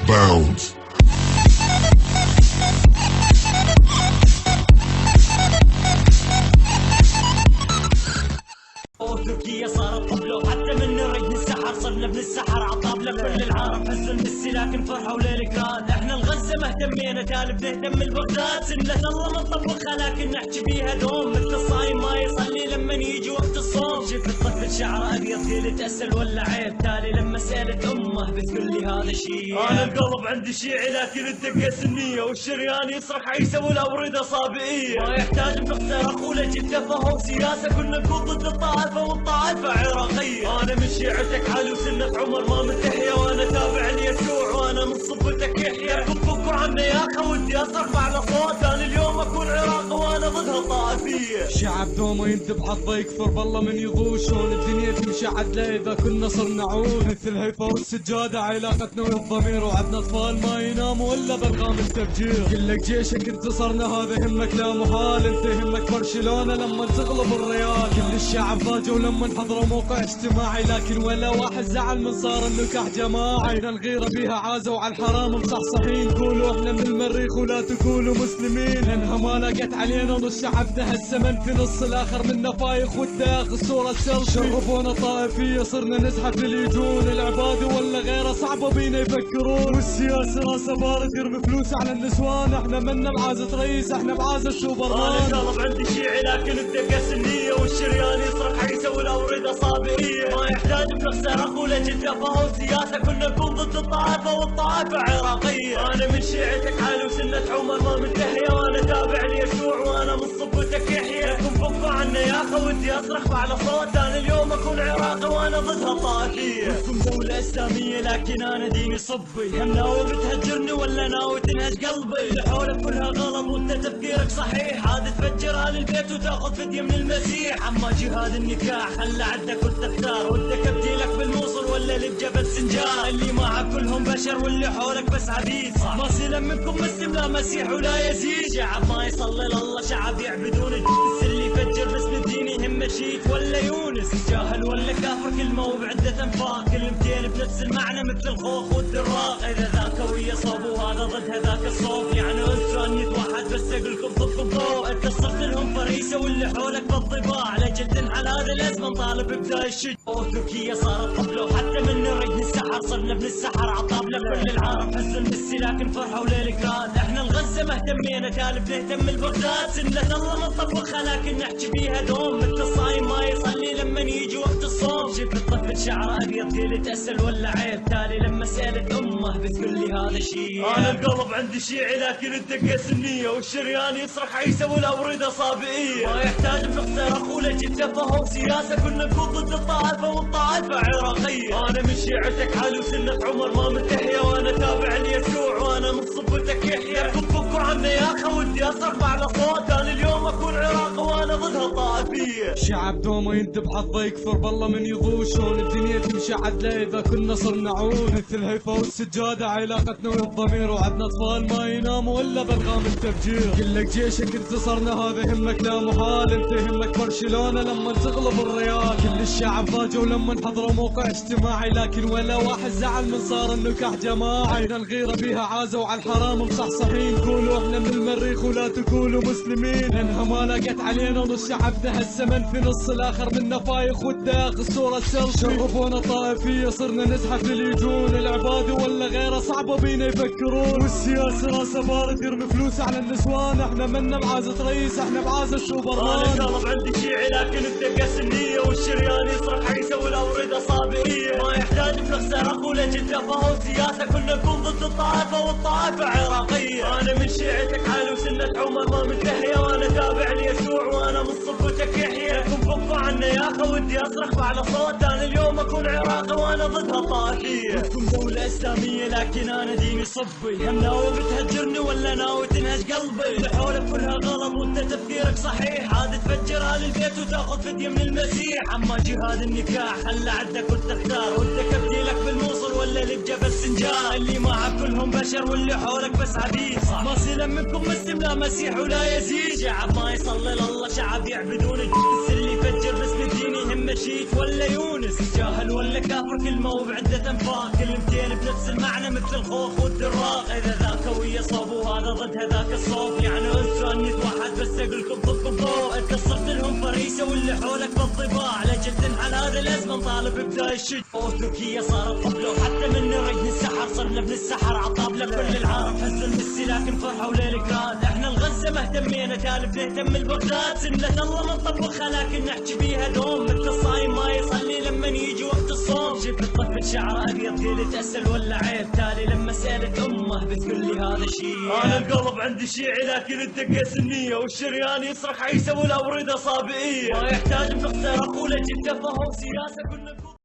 bounds. تركيا صارت طبلة حتى من نريد السحر صرنا ابن السحر عطابلة كل العالم حزن ميسي لكن فرحة وليلكراد احنا الغزة ما اهتمينا تالب نهتم البغداد سنة الله ما نطبخها لكن نحكي بيها دوم مثل الصايم ما يصلي لما يجي وقت الصوم شفت الطفل شعره ابيض قيل تأسل ولا عيب تالي لما سألت امه بتقول لي هذا شيء انا القلب عندي شيعي لكن الدقة سنية والشريان يصرخ عيسى والاوردة صابئية ما يحتاج بنختار اخوله جد تفهم سياسة كنا نكون ضد الطائفة والطائفة عراقية انا من شيعتك علي وسنة عمر ما متحية وانا تابع ليسوع وانا من صفتك يحيى فكوا عنا يا اخي ودي اصرف على صوت انا اليوم اكون عراقي وانا ضدها طائفية شعب دوما ينذبح حظه يكفر بالله من يضوج شلون الدنيا تمشي عدله اذا كنا صرنا عود مثل هيفا والسجادة علاقتنا والضمير وعدنا اطفال ما يناموا الا بالغام التفجير كلك جيشك انتصرنا هذا همك لا محال انت همك برشلونة لما تغلب الريال كل الشعب فاجوا لما حضروا موقع اجتماعي لكن ولا واحد زعل من صار النكاح جماعي الغيرة بيها عازوا على الحرام مصحصحين قولوا احنا من المريخ ولا تقولوا مسلمين لانها ما لقت علينا نص شعبنا هسه من في نص الاخر منا فايخ والداخل صورة سيلفي شرفونا طائفية صرنا نزحف لليجون العباد ولا غيره صعبة بينا يفكرون والسياسة راسه بارد يرمي فلوس على النسوان احنا منا بعازة رئيس احنا بعازة سوبرمان انا القلب عندي شيعي لكن الدقة سنية والشريان يصرخ عيسى والاوردة صابئية ما يحتاج بنخسر اخوله جد تفهم سياسة كنا نكون ضد الطائفة والطائفة عراقية انا من شيعتك علي وسنة عمر ما منتهية وانا تابع ليسوع وانا من صفتك يحيى لكم فكوا عنا يا اخي ودي اصرخ على صوت انا اليوم اكون عراقي وانا ضدها طائفية لكم دولة اسلامية لكن انا ديني صبي هم ناوي بتهجرني ولا ناوي تنهج قلبي اللي حولك كلها غلط وانت تفكيرك صحيح هذا تفجر اهل البيت وتاخذ فدية من المسيح اما جهاد النكاح خلى عندك وتختار ودك ابديلك بالموصل ولا اللي بجبل سنجار اللي معك كلهم بشر واللي حولك بس عبيد صح ما سلم منكم مسلم لا مسيح ولا يزيد شعب ما يصلي لله شعب يعبدون الجنس اللي يفجر باسم الدين يهم شيت ولا يونس جاهل ولا كافر كلمة وبعدة انفاق كلمتين بنفس المعنى مثل الخوخ والدراق اذا ذاك ويا صوب وهذا ضد هذاك الصوب يعني انسان يتوحد بس اقولكم ضد الضوء انت صرت لهم فريسة واللي حولك بالضباع لجل تنحل هذا الازمة طالب بداية الشج تركيا صارت طبلة وحتى من نريد السحر صرنا ابن السحر عطابلة كل العالم حزن ميسي لكن فرحة وليلكراد احنا الغزة ما اهتمينا تالب نهتم البغداد سنة الله ما نطبخها لكن نحكي بيها دوم مثل الصايم ما يصلي لما يجي وقت الصوم شفت الطفل شعره ابيض قيل تأسل ولا عيب تالي لما سألت امه بتقول لي هذا شيء انا القلب عندي شيعي لكن الدقة سنية والشريان يصرخ عيسى والاوردة صابئية ما يحتاج بنختار اخوله جد تفهم سياسة كنا نكون ضد الطائفة والطائفة عراقية انا من شيعتك علي وسنة عمر ما منتهية وانا تابع ليسوع وانا من صفتك يحيى فكوا عنا يا اخي ودي اصرف على صوت انا اليوم اكون عراقي وانا ضدها طائفية شعب دوما ينذبح حظه يكفر بالله من يضوج شلون الدنيا تمشي عدله اذا كنا صرنا عود مثل هيفا والسجادة علاقتنا والضمير وعدنا اطفال ما يناموا الا بالغام التفجير كلك جيشك انتصرنا هذا همك لا محال انت همك برشلونة لما تغلب الريال كل الشعب فاجوا لما حضروا موقع اجتماعي لكن ولا واحد زعل من صار النكاح جماعي الغيرة بيها عازوا على الحرام مصحصحين قولوا احنا من المريخ ولا تقولوا مسلمين لانها ما لقت علينا نص شعبنا هسه من في نص الاخر منا فايخ والداخل صورة سيلفي شرفونا طائفية صرنا نزحف لليجون العباد ولا غيره صعبة بينا يفكرون والسياسة راسه بارد يرمي فلوس على النسوان احنا منا بعازة رئيس احنا بعازة سوبرمان انا القلب عندي شيعي لكن الدقة سنية والشريان يصرخ عيسى والاوردة صابئية ما يحتاج بنخسر اخوله جد تفهم سياسة كنا نكون ضد الطائفة والطائفة عراقية انا من شيعتك علي وسنة عمر ما منتهية وانا تابع ليسوع وانا من صفتك يحيى لكم فكوا عنا يا اخي ودي اصرخ على صوت انا اليوم اكون عراقي وانا ضدها طائفية لكم دولة اسلامية لكن انا ديني صبي هم ناوي بتهجرني ولا ناوي تنهج قلبي اللي حولك كلها غلط وانت تفكيرك صحيح هذا تفجر اهل البيت وتاخذ فدية من المسيح اما جهاد النكاح خلى عندك وتختار ودك ابديلك بالموصل ولا ظلل بجبل سنجار، اللي معك كلهم بشر واللي حولك بس عبيد. ما سلم منكم مسلم لا مسيح ولا يزيد، شعب ما يصلي لله، شعب يعبدون الجنس، اللي يفجر باسم الدين يهم شيت ولا يونس، جاهل ولا كافر كلمة وبعدة انفاق، كلمتين بنفس المعنى مثل الخوف والدراق. اذا ذاك ويا صوب وهذا ضد هذاك الصوب، يعني انسان يتوحد بس اقلكم ضدكم ضوء، انت صرت لهم فريسة واللي حولك بالطباع، لجل تنحل هذا الازمة نطالب ببداية الشج. وتركيا صارت طبلة وحتى من نريد السحر، صرنا ابن السحر عطابلة كل العالم حزن ميسي لكن فرحة وليلكراد. احنا الغزة ما اهتمينا تالف نهتم البغداد، سنة الله ما نطبخها لكن نحكي بيها دوم، مثل الصايم ما يصلي لما يجي وقت الصوم. شفت الطفل شعره ابيض قلت اسال ولا عيب، تالي لما سالت امه بتقول لي هذا شيء. انا القلب عندي شيعي لكن الدقة سنية، والشريان يصرخ عيسى والاوردة صابئية، ما يحتاج بنخسر اقوله جد فهم سياسة كنا